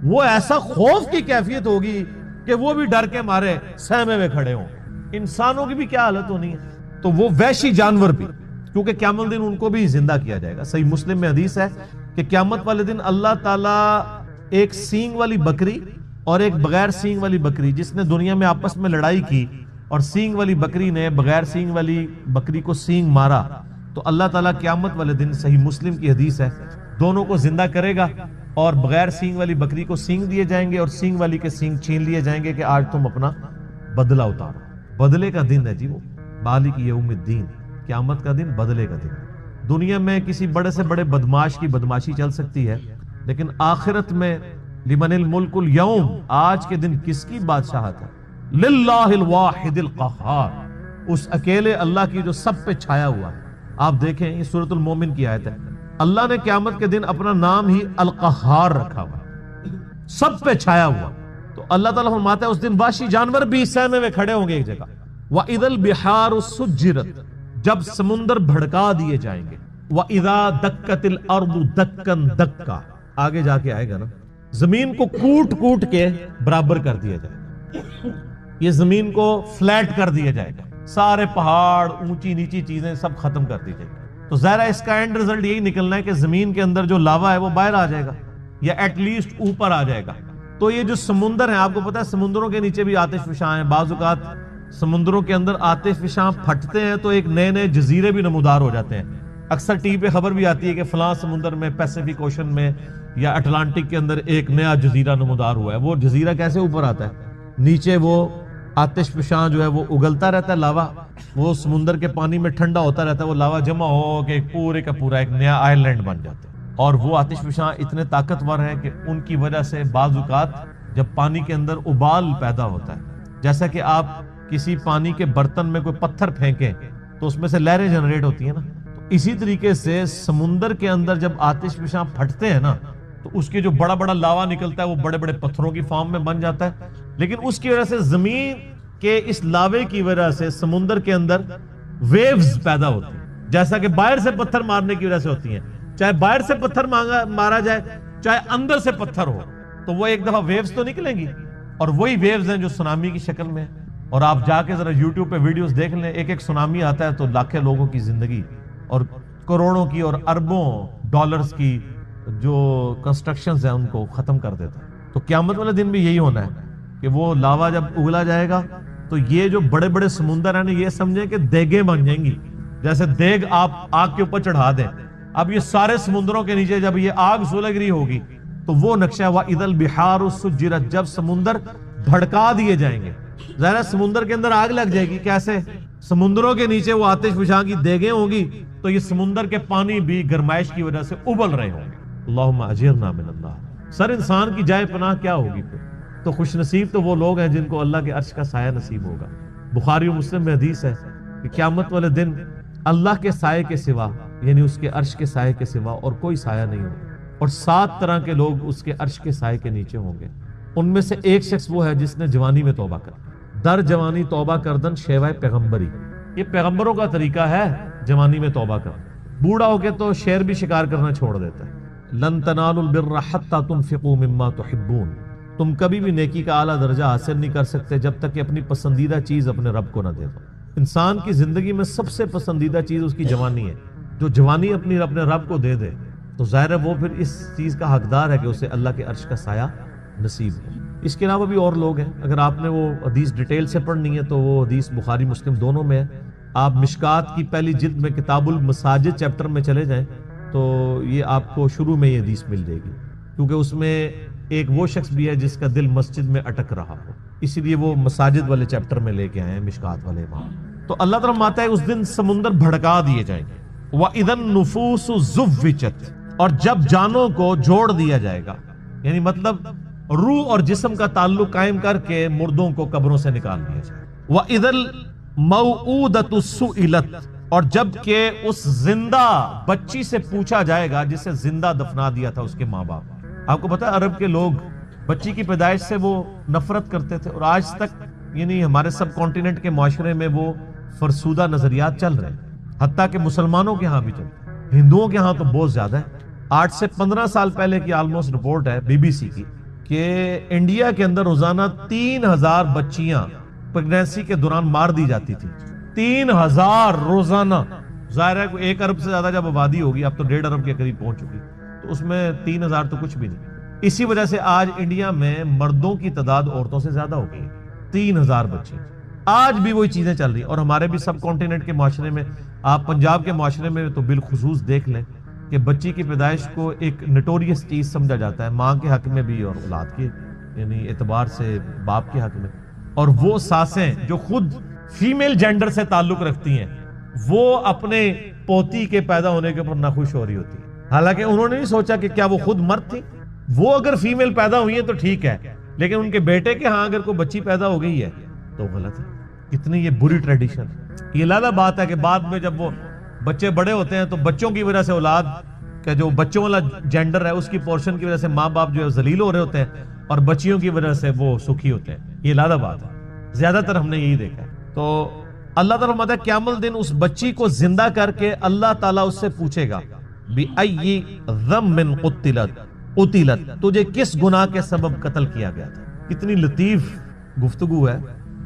وہ ایسا خوف کی کیفیت ہوگی کہ وہ بھی ڈر کے مارے سہمے میں کھڑے ہوں۔ انسانوں کی بھی کیا حالت ہونی ہے، تو وہ وحشی جانور بھی، کیونکہ قیامت دن ان کو بھی زندہ کیا جائے گا۔ صحیح مسلم میں حدیث ہے کہ قیامت والے دن اللہ تعالیٰ ایک سینگ والی بکری اور ایک بغیر سینگ والی بکری، جس نے دنیا میں آپس میں لڑائی کی اور سینگ والی بکری نے بغیر سینگ والی بکری کو سینگ مارا، تو اللہ تعالیٰ قیامت والے دن، صحیح مسلم کی حدیث ہے، دونوں کو زندہ کرے گا اور بغیر سینگ والی بکری کو سینگ دیے جائیں گے اور سینگ والی کے سینگ چھین لیے جائیں گے کہ آج تم اپنا بدلہ اتارو۔ بدلے کا دن ہے جی وہ، مالک یوم الدین، قیامت کا دن، بدلے کا دن۔ دنیا میں کسی بڑے سے بڑے بدماش کی بدماشی چل سکتی ہے، لیکن آخرت میں لمن الملک اليوم، آج کے دن کس کی بادشاہت ہے؟ للہ الواحد القہار، اس اکیلے اللہ کی جو سب پہ چھایا ہوا ہے۔ آپ دیکھیں یہ سورۃ المومن کی آیت ہے، اللہ نے قیامت کے دن اپنا نام ہی القہار رکھا ہوا ہے، سب پہ چھایا ہوا۔ تو اللہ تعالیٰ فرماتا ہے اس دن وحشی جانور بھی سہمے میں کھڑے ہوں گے ایک جگہ۔ وَإِذَا الْبِحَارُ سُجِّرَتْ، جب سمندر بھڑکا دیے جائیں گے۔ وَإِذَا دَكَّتِ الْأَرْضُ دَكًّا دَكًّا، آگے جا کے آئے گا نا، زمین کو کوٹ کوٹ کے برابر کر دیا جائے گا، یہ زمین کو فلیٹ کر دیا جائے گا، سارے پہاڑ، اونچی نیچی چیزیں سب ختم کر دی جائے گی۔ تو ظاہر ہے اس کا اینڈ رزلٹ یہی نکلنا ہے کہ زمین کے اندر جو لاوا ہے وہ باہر آ جائے گا، یا ایٹ لیسٹ اوپر آ جائے گا۔ تو یہ جو سمندر ہیں، آپ کو پتا ہے سمندروں کے نیچے بھی آتش فشاں ہیں، بعض اوقات سمندروں کے اندر آتش فشاں پھٹتے ہیں تو ایک نئے نئے جزیرے بھی نمودار ہو جاتے ہیں۔ اکثر ٹی وی پہ خبر بھی آتی ہے کہ فلاں سمندر میں، پیسیفک اوشن میں یا اٹلانٹک کے اندر ایک نیا جزیرہ نمودار ہوا ہے۔ وہ جزیرہ کیسے اوپر آتا ہے؟ نیچے وہ آتش فشاں جو ہے وہ اگلتا رہتا ہے، لاوا، وہ سمندر کے پانی میں ٹھنڈا ہوتا رہتا ہے، وہ لاوا جمع ہو کے پورے کا پورا ایک نیا آئر لینڈ بن جاتا ہے۔ اور وہ آتش فشاں اتنے طاقتور ہیں کہ ان کی وجہ سے بعض اوقات جب پانی کے اندر ابال پیدا ہوتا ہے، جیسا کہ آپ کسی پانی کے برتن میں کوئی پتھر پھینکیں تو اس میں سے لہریں جنریٹ ہوتی ہیں نا، تو اسی طریقے سے سمندر کے اندر جب آتش فشاں پھٹتے ہیں نا تو اس کے جو بڑا بڑا لاوا نکلتا ہے وہ بڑے بڑے پتھروں کی فارم میں بن جاتا ہے، لیکن اس کی وجہ سے زمین کے اس لاوے کی وجہ سے سمندر کے اندر ویوز پیدا ہوتی ہیں، جیسا کہ باہر سے پتھر مارنے کی وجہ سے ہوتی ہیں، چاہے باہر سے پتھر مارا جائے چاہے اندر سے پتھر ہو، تو وہ ایک دفعہ ویوز تو نکلیں گی، اور وہی ویوز ہیں جو سونامی کی شکل میں۔ اور آپ جا کے ذرا یوٹیوب پہ ویڈیوز دیکھ لیں، ایک ایک سونامی آتا ہے تو لاکھوں لوگوں کی زندگی اور کروڑوں کی اور اربوں ڈالرز کی جو کنسٹرکشنز ہیں ان کو ختم کر دیتا ہے۔ تو قیامت والے دن بھی یہی ہونا ہے کہ وہ لاوا جب اگلا جائے گا تو یہ جو بڑے بڑے سمندر ہیں یہ سمجھیں کہ دیگیں بن جائیں گی، جیسے دیگ آپ آگ کے اوپر چڑھا دیں۔ اب یہ سارے سمندروں کے نیچے جب یہ آگ سلگ رہی ہوگی تو وہ نقشہ وَإِذَا الْبِحَارُ سُجِّرَتْ، جب سمندر بھڑکا دیے جائیں گے۔ ظاہر سمندر کے اندر آگ لگ جائے گی، کیسے؟ سمندروں کے نیچے وہ آتش فشاں کی دیگیں ہوں گی تو یہ سمندر کے پانی بھی گرمائش کی وجہ سے ابل رہے ہوں گے۔ اللہم اجرنا من اللہ۔ سر انسان کی جائے پناہ کیا ہوگی پھر؟ تو خوش نصیب تو وہ لوگ ہیں جن کو اللہ کے عرش کا سایہ نصیب ہوگا۔ بخاری و مسلم میں حدیث ہے کہ قیامت والے دن اللہ کے سائے کے سوا، یعنی اس کے عرش کے سائے کے سوا اور کوئی سایہ نہیں ہوگا، اور 7 طرح کے لوگ اس کے عرش کے سائے کے نیچے ہوں گے۔ ان میں سے ایک شخص وہ ہے جس نے جوانی میں توبہ کر، در جوانی توبہ کردن شیوائے پیغمبری، یہ پیغمبروں کا طریقہ ہے جوانی میں توبہ کر۔ بوڑھا ہو کے تو شیر بھی شکار کرنا چھوڑ دیتا ہے۔ لن تنالوا البر حتى تنفقوا مما تحبون، تم کبھی بھی نیکی کا اعلیٰ درجہ حاصل نہیں کر سکتے جب تک کہ اپنی پسندیدہ چیز اپنے رب کو نہ دے دو۔ انسان کی زندگی میں سب سے پسندیدہ چیز اس کی جوانی ہے، جو جوانی اپنے رب کو دے دے تو ظاہر ہے وہ پھر اس چیز کا حقدار ہے کہ اسے اللہ کے عرش کا سایہ نصیب ہو۔ اس کے علاوہ بھی اور لوگ ہیں، اگر آپ نے وہ حدیث ڈیٹیل سے پڑھنی ہے تو وہ حدیث بخاری مسلم دونوں میں ہے۔ آپ مشکات کی پہلی جلد میں کتاب المساجد چیپٹر میں چلے جائیں تو یہ آپ کو شروع میں یہ حدیث مل جائے گی، کیونکہ اس میں ایک وہ شخص بھی ہے جس کا دل مسجد میں اٹک رہا ہو، اسی لیے وہ مساجد والے چیپٹر میں لے کے آئے ہیں مشکات والے امام۔ تو اللہ تعالیٰ ماتا ہے اس دن سمندر بھڑکا دیے جائیں گے۔ وَإِذَا النُّفُوسُ زُوِّجَتْ، اور جب جانوں کو جوڑ دیا جائے گا، یعنی مطلب روح اور جسم کا تعلق قائم کر کے مردوں کو قبروں سے نکال دیا جائے۔ وَإِذَا الْمَوْءُودَةُ سُئِلَتْ، اور جب کہ اس زندہ بچی سے پوچھا جائے گا جسے زندہ دفنا دیا تھا اس کے ماں باپ۔ آپ کو پتا ہے عرب کے لوگ بچی کی پیدائش سے وہ نفرت کرتے تھے، اور آج تک یعنی ہمارے سب کانٹیننٹ کے معاشرے میں وہ فرسودہ نظریات چل رہے ہیں، حتیٰ کہ مسلمانوں کے ہاں بھی چلتے ہیں، ہندوؤں کے ہاں تو بہت زیادہ ہے۔ 8 سے 15 سال پہلے کی آلموسٹ رپورٹ ہے BBC کی کہ انڈیا کے اندر روزانہ 3000 بچیاں پریگنینسی کے دوران مار دی جاتی تھی، 3000 روزانہ۔ ظاہر ہے 1 ارب سے زیادہ جب آبادی ہوگی، اب تو 1.5 ارب کے قریب پہنچ چکی، تو اس میں 3000 تو کچھ بھی نہیں۔ اسی وجہ سے آج انڈیا میں مردوں کی تعداد عورتوں سے زیادہ ہو گئی، 3000 بچے آج بھی وہی چیزیں چل رہی ہیں۔ اور ہمارے بھی سب کانٹیننٹ کے معاشرے میں، آپ پنجاب کے معاشرے میں تو بالخصوص دیکھ لیں کہ بچی کی پیدائش کو ایک نٹوریس چیز سمجھا جاتا ہے، ماں کے حق میں بھی اور اولاد کے یعنی اعتبار سے باپ کے حق میں۔ اور وہ ساسیں جو خود فیمیل جینڈر سے تعلق رکھتی ہیں، وہ اپنے پوتی کے پیدا ہونے کے اوپر ناخوش ہو رہی ہوتی ہیں، حالانکہ انہوں نے نہیں سوچا کہ کیا وہ خود مرد تھی۔ وہ اگر فیمیل پیدا ہوئی ہے تو ٹھیک ہے، لیکن ان کے بیٹے کے ہاں اگر کوئی بچی پیدا ہو گئی ہے تو غلط ہے۔ کتنی یہ بری ٹریڈیشن۔ یہ علیحدہ بات ہے کہ بعد میں جب وہ بچے بڑے ہوتے ہیں تو بچوں کی وجہ سے اولاد کا جو بچوں والا جینڈر ہے اس کی پورشن کی وجہ سے ماں باپ جو ہے ذلیل ہو رہے ہوتے ہیں، اور بچیوں کی وجہ سے وہ سکھی ہوتے ہیں۔ یہ علیحدہ بات ہے، زیادہ تر ہم نے یہی دیکھا ہے۔ تو اللہ تعالیٰ فرماتا ہے قیامت دن اس بچی کو زندہ کر کے اللہ تعالیٰ اس سے پوچھے گا بِأَيِّ ذَنبٍ قُتِلَتْ، تجھے کس گناہ کے سبب قتل کیا گیا تھا۔ کتنی لطیف گفتگو ہے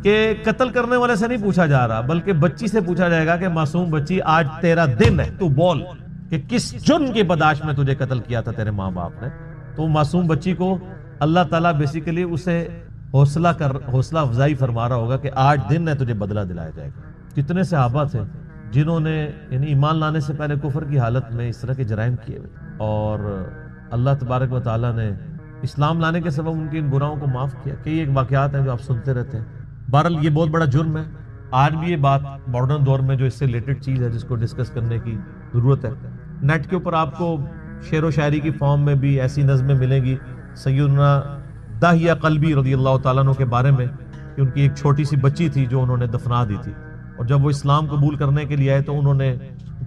کہ قتل کرنے والے سے نہیں پوچھا جا رہا، بلکہ بچی سے پوچھا جائے گا کہ معصوم بچی آج تیرا دن ہے، تو بول کہ کس جرم کی پاداش میں تجھے قتل کیا تھا تیرے ماں باپ نے۔ تو معصوم بچی کو اللہ تعالیٰ بیسیکلی اسے حوصلہ افزائی فرما رہا ہوگا کہ آج دن ہے، تجھے بدلہ دلایا جائے گا۔ کتنے صحابہ تھے جنہوں نے یعنی ایمان لانے سے پہلے کفر کی حالت میں اس طرح کے جرائم کیے ہوئے، اور اللہ تبارک و تعالیٰ نے اسلام لانے کے سبب ان کے ان گناہوں کو معاف کیا۔ کئی ایک واقعات ہیں جو آپ سنتے رہتے ہیں۔ بہرحال یہ بہت بڑا جرم ہے۔ آج بھی یہ بات ماڈرن دور میں جو اس سے ریلیٹڈ چیز ہے جس کو ڈسکس کرنے کی ضرورت ہے۔ نیٹ کے اوپر آپ کو شعر و شاعری کی فارم میں بھی ایسی نظمیں ملیں گی سیدنا داہیہ قلبی رضی اللہ تعالیٰ عنہ کے بارے میں، کہ ان کی ایک چھوٹی سی بچی تھی جو انہوں نے دفنا دی تھی، اور جب وہ اسلام قبول کرنے کے لیے آئے تو انہوں نے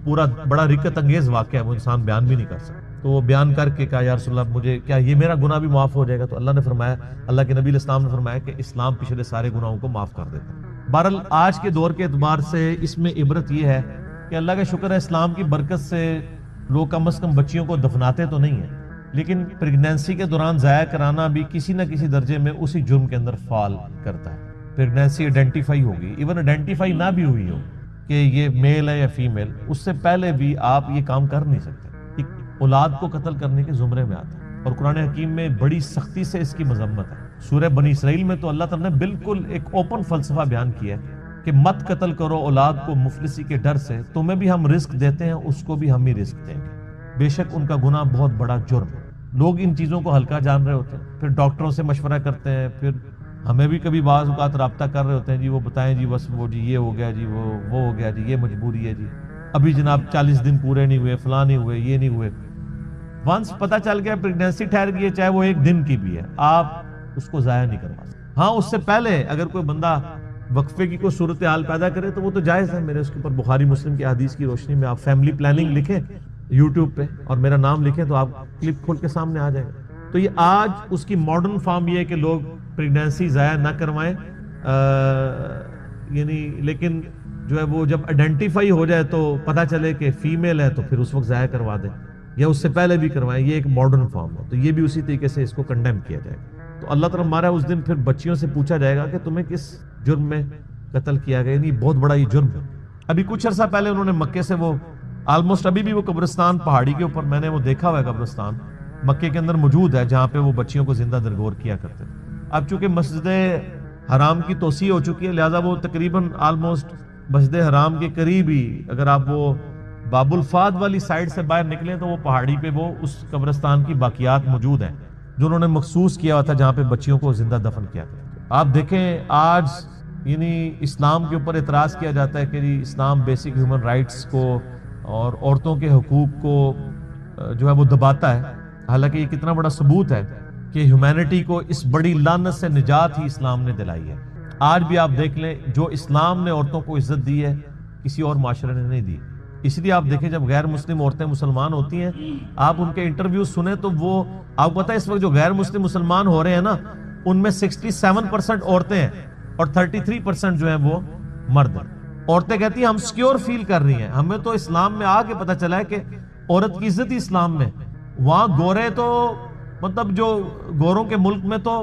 پورا بڑا رکت انگیز واقعہ ہے، وہ انسان بیان بھی نہیں کر سکتا، تو وہ بیان کر کے کہا یا رسول اللہ مجھے کیا یہ میرا گناہ بھی معاف ہو جائے گا؟ تو اللہ نے فرمایا، اللہ کے نبی علیہ السلام نے فرمایا کہ اسلام پچھلے سارے گناہوں کو معاف کر دیتا ہے۔ بہرحال آج کے دور کے اعتبار سے اس میں عبرت یہ ہے کہ اللہ کا شکر ہے اسلام کی برکت سے لوگ کم از کم بچیوں کو دفناتے تو نہیں ہیں، لیکن پریگنینسی کے دوران ضائع کرانا بھی کسی نہ کسی درجے میں اسی جرم کے اندر فال کرتا ہے۔ پریگنینسی آئیڈینٹیفائی ہوگی، ایون آئیڈینٹیفائی نہ بھی ہوئی ہو کہ یہ میل ہے یا فیمیل، اس سے پہلے بھی آپ یہ کام کر نہیں سکتے، ایک اولاد کو قتل کرنے کے زمرے میں آتا ہے، اور قرآن حکیم میں بڑی سختی سے اس کی مذمت ہے۔ سورہ بنی اسرائیل میں تو اللہ تعالیٰ نے بالکل ایک اوپن فلسفہ بیان کیا ہے کہ مت قتل کرو اولاد کو مفلسی کے ڈر سے، تمہیں بھی ہم رزق دیتے ہیں، اس کو بھی ہم ہی رزق دیں گے، بے شک ان کا گناہ بہت بڑا جرم ہے۔ لوگ ان چیزوں کو ہلکا جان رہے ہوتے ہیں، پھر ڈاکٹروں سے مشورہ کرتے ہیں، پھر ہمیں بھی کبھی بعض اوقات رابطہ کر رہے ہوتے ہیں، جی وہ بتائیں جی بس وہ جی یہ ہو گیا جی وہ ہو گیا جی یہ مجبوری ہے جی ابھی جناب 40 دن پورے نہیں ہوئے، فلاں نہیں ہوئے، یہ نہیں ہوئے۔ ونس پتہ چل گیا پریگنینسی ٹھہر گئی ہے، چاہے وہ ایک دن کی بھی ہے، آپ اس کو ضائع نہیں کروا سکتے۔ ہاں اس سے پہلے اگر کوئی بندہ وقفے کی کوئی صورتحال پیدا کرے تو وہ تو جائز ہے، میرے اس کے اوپر بخاری مسلم کی حدیث کی روشنی میں آپ فیملی پلاننگ لکھیں یوٹیوب پہ اور میرا نام لکھیں تو آپ کلپ کھول کے سامنے آ جائے گا۔ تو یہ آج اس کی ماڈرن فارم یہ ہے کہ لوگ پریگنینسی ضائع نہ کروائیں، یعنی لیکن جو ہے وہ جب آئیڈینٹیفائی ہو جائے تو پتہ چلے کہ فیمیل ہے تو پھر اس وقت ضائع کروا دیں، یا اس سے پہلے بھی کروائیں، یہ ایک ماڈرن فارم ہے، تو یہ بھی اسی طریقے سے اس کو کنڈیم کیا جائے گا۔ تو اللہ تعالیٰ ہمارا اس دن پھر بچیوں سے پوچھا جائے گا کہ تمہیں کس جرم میں قتل کیا گیا، یعنی بہت بڑا یہ جرم ہے۔ ابھی کچھ عرصہ پہلے انہوں نے مکے سے وہ آلموسٹ ابھی بھی وہ قبرستان پہاڑی کے اوپر میں نے وہ دیکھا ہوا ہے، قبرستان مکے کے اندر موجود ہے جہاں پہ وہ بچیوں کو زندہ درگور کیا کرتے تھے۔ اب چونکہ مسجد حرام کی توسیع ہو چکی ہے، لہٰذا وہ تقریباً آلموسٹ مسجد حرام کے قریب ہی، اگر آپ وہ باب الفاد والی سائڈ سے باہر نکلیں تو وہ پہاڑی پہ وہ اس قبرستان کی باقیات موجود ہیں جو انہوں نے مخصوص کیا ہوا تھا جہاں پہ بچیوں کو زندہ دفن کیا کرتے۔ آپ دیکھیں آج یعنی اسلام کے اوپر اعتراض کیا جاتا ہے کہ جی اسلام بیسک ہیومن رائٹس کو اور عورتوں کے حقوق کو جو ہے وہ دباتا ہے، حالانکہ یہ کتنا بڑا ثبوت ہے کہ ہیومینٹی کو اس بڑی لعنت سے نجات ہی اسلام نے دلائی ہے۔ آج بھی آپ دیکھ لیں جو اسلام نے عورتوں کو عزت دی ہے کسی اور معاشرے نے نہیں دی، اس لیے آپ دیکھیں جب غیر مسلم عورتیں مسلمان ہوتی ہیں آپ ان کے انٹرویو سنیں تو وہ آپ کو پتہ ہے اس وقت جو غیر مسلم مسلمان ہو رہے ہیں نا ان میں 67% عورتیں ہیں اور 33% جو ہیں وہ مرد ہیں۔ عورتیں کہتی ہیں ہم سیکیور فیل کر رہی ہیں، ہمیں تو اسلام میں آ کے پتہ چلا ہے کہ عورت کی عزت ہی اسلام میں، وہاں گورے تو مطلب جو گوروں کے ملک میں تو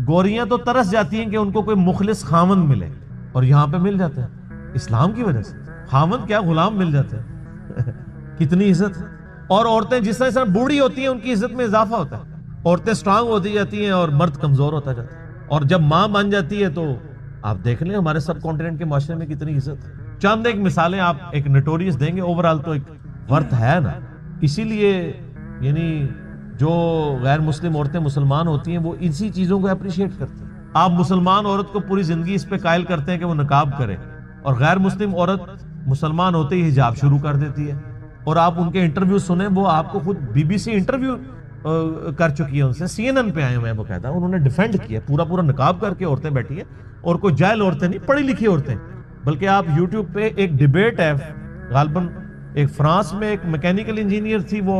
گوریاں تو ترس جاتی ہیں کہ ان کو کوئی مخلص خاوند ملے، اور یہاں پہ مل جاتے ہیں اسلام کی وجہ سے، خاوند کیا غلام مل جاتے ہیں کتنی عزت۔ اور عورتیں جس طرح بوڑھی ہوتی ہیں ان کی عزت میں اضافہ ہوتا ہے، عورتیں سٹرانگ ہوتی جاتی ہیں اور مرد کمزور ہوتا جاتا ہے. اور جب ماں بن جاتی ہے تو آپ دیکھ لیں ہمارے سب کانٹیننٹ کے معاشرے میں کتنی عزت ہے. چند ایک مثالیں آپ ایک نوٹوریس دیں گے، اوورال تو ایک ورتھ ہے نا. اسی لیے یعنی جو غیر مسلم عورتیں مسلمان ہوتی ہیں وہ اسی چیزوں کو اپریشیٹ کرتی ہیں. آپ مسلمان عورت کو پوری زندگی اس پہ قائل کرتے ہیں کہ وہ نقاب کرے، اور غیر مسلم عورت مسلمان ہوتے ہی حجاب شروع کر دیتی ہے. اور آپ ان کے انٹرویو سنیں، وہ آپ کو خود بی بی سی انٹرویو کر چکی ہے ان سے، سی این این پہ آئے ہوئے ہیں، وہ کہتا ہے انہوں نے ڈیفینڈ کیا پورا نقاب کر کے عورتیں بیٹھی ہیں، اور کوئی جاہل عورتیں نہیں، پڑھی لکھی عورتیں. بلکہ آپ یوٹیوب پہ ایک ڈیبیٹ ہے، غالباً ایک فرانس میں ایک میکینیکل انجینئر تھی، وہ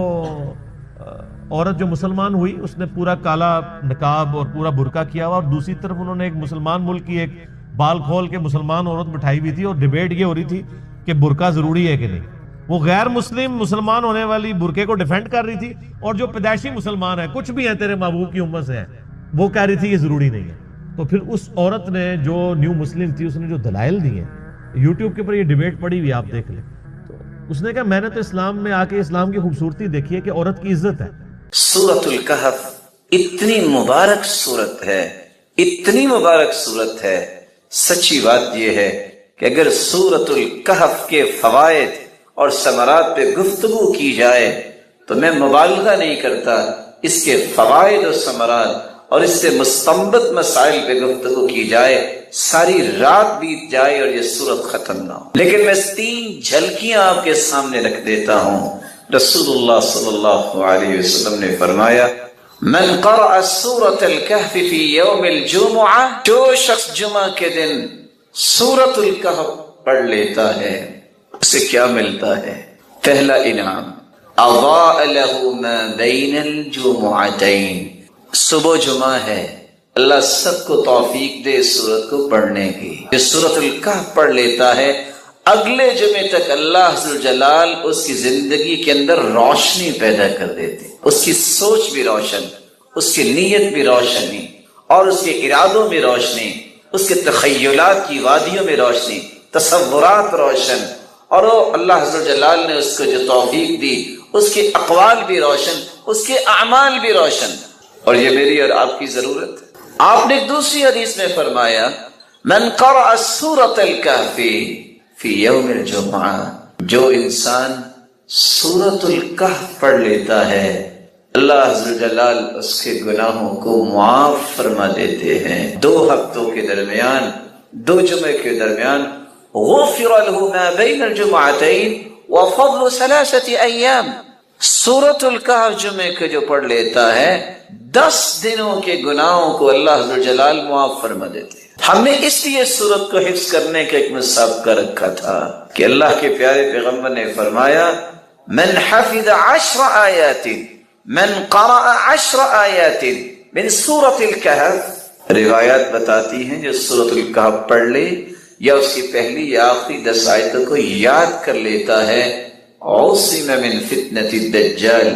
عورت جو مسلمان ہوئی اس نے پورا کالا نقاب اور پورا برقع کیا ہوا، اور دوسری طرف انہوں نے ایک مسلمان ملک کی ایک بال کھول کے مسلمان عورت بٹھائی ہوئی تھی، اور ڈیبیٹ یہ ہو رہی تھی کہ برقع ضروری ہے کہ نہیں. وہ غیر مسلم مسلمان ہونے والی برقعے کو ڈیفینڈ کر رہی تھی، اور جو پیدائشی مسلمان ہے کچھ بھی ہے تیرے محبوب کی امت سے ہے، وہ کہہ رہی تھی یہ ضروری نہیں ہے. تو پھر اس عورت نے جو نیو مسلم تھی اس نے جو دلائل دیے ہیں، یوٹیوب کے اوپر یہ ڈیبیٹ پڑی ہوئی آپ دیکھ لیں. تو اس نے کہا میں نے تو اسلام میں آ کے اسلام کی خوبصورتی دیکھی ہے کہ عورت کی عزت ہے. سورۃ الکہف اتنی مبارک سورت ہے، اتنی مبارک سورت ہے. سچی بات یہ ہے کہ اگر سورۃ الکہف کے فوائد اور ثمرات پہ گفتگو کی جائے تو میں مبالغہ نہیں کرتا، اس کے فوائد اور ثمرات اور اس سے مستنبط مسائل پہ گفتگو کی جائے ساری رات بیت جائے اور یہ سورت ختم نہ ہو. لیکن میں 3 جھلکیاں آپ کے سامنے رکھ دیتا ہوں. رسول اللہ صلی اللہ علیہ وسلم نے فرمایا من قرأ سورۃ الکہف فی یوم الجمعہ، جو شخص جمعہ کے دن سورۃ الکہف پڑھ لیتا ہے اسے کیا ملتا ہے؟ پہلا انعام اضاء له ما بین الجمعتین. صبح جمعہ ہے، اللہ سب کو توفیق دے اس سورت کو پڑھنے کی. جو سورۃ الکہف پڑھ لیتا ہے اگلے جمعے تک اللہ ذو جلال اس کی زندگی کے اندر روشنی پیدا کر دیتے، اس کی سوچ بھی روشن، اس کی نیت بھی روشنی، اور اس کے ارادوں میں روشنی، اس کے تخیلات کی وادیوں میں روشنی، تصورات روشن، اور اللہ ذو جلال نے اس کو جو توفیق دی اس کے اقوال بھی روشن، اس کے اعمال بھی روشن. اور یہ میری اور آپ کی ضرورت ہے. آپ نے ایک دوسری حدیث میں فرمایا من قرأ سورۃ الکہف فی یوم الجمعہ، جو انسان سورۃ الکہف پڑھ لیتا ہے اللہ عز و جلال اس کے گناہوں کو معاف فرما دیتے ہیں. 2 ہفتوں کے درمیان، 2 جمعے کے درمیان غفر له ما بین الجمعتین وفضل 3 ایام. سورۃ الکہف جمعے کے جو پڑھ لیتا ہے 10 دنوں کے گناہوں کو اللہ عز و جلال معاف فرما دیتے ہیں. ہم نے اس لیے سورت کو حفظ کرنے کا ایک مسابقہ رکھا تھا کہ اللہ کے پیارے پیغمبر نے فرمایا من حفظ 10 آیات من قرأ 10 آیات من سورۃ الکہف، روایات بتاتی ہیں جو سورۃ الکہف پڑھ لے یا اس کی پہلی یا آخری 10 آیتوں کو یاد کر لیتا ہے عصم من فتنۃ الدجال،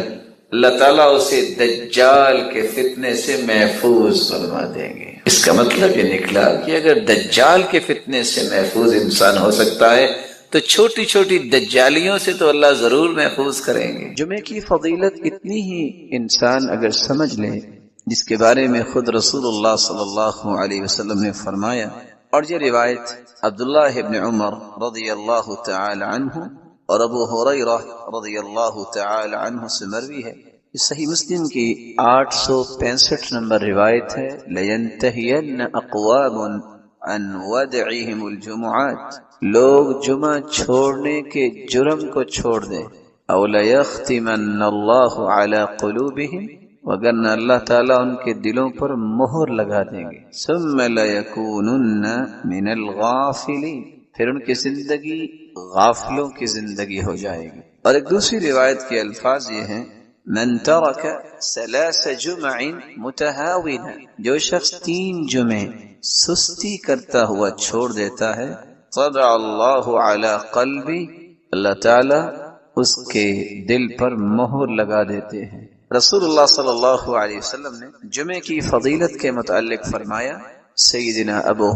اللہ تعالیٰ اسے دجال کے فتنے سے محفوظ فرما دیں گے. اس کا مطلب یہ نکلا کہ اگر دجال کے فتنے سے محفوظ انسان ہو سکتا ہے تو چھوٹی چھوٹی دجالیوں سے تو اللہ ضرور محفوظ کریں گے. جمعے کی فضیلت اتنی ہی انسان اگر سمجھ لے جس کے بارے میں خود رسول اللہ صلی اللہ علیہ وسلم نے فرمایا، اور یہ روایت عبداللہ ابن عمر رضی اللہ تعالی عنہ اور ابو ہریرہ رضی اللہ تعالی عنہ سے مروی ہے. صحیح مسلم کی 865 نمبر روایت ہے لَيَنْتَهِيَنَّ أَقْوَامٌ عَنْ وَدْعِهِمُ الْجُمُعَاتِ، لوگ جمعہ چھوڑنے کے جرم کو چھوڑ دیں. أَوْ لَيَخْتِمَنَّ اللَّهُ عَلَى قُلُوبِهِمْ، وگرنہ اللہ تعالیٰ ان کے دلوں پر مہر لگا دیں گے. ثُمَّ لَيَكُونُنَّ مِنَ الْغَافِلِينَ، پھر ان کی زندگی غافلوں کی زندگی ہو جائے گی. اور ایک دوسری روایت کے الفاظ یہ ہیں من ترک 3 جمع متہاونا، جو شخص 3 جمعے سستی کرتا ہوا چھوڑ دیتا ہے طبع اللہ علی قلبی، اللہ تعالی اس کے دل پر مہر لگا دیتے ہیں. رسول اللہ صلی اللہ علیہ وسلم نے جمعے کی فضیلت کے متعلق فرمایا سیدنا ابو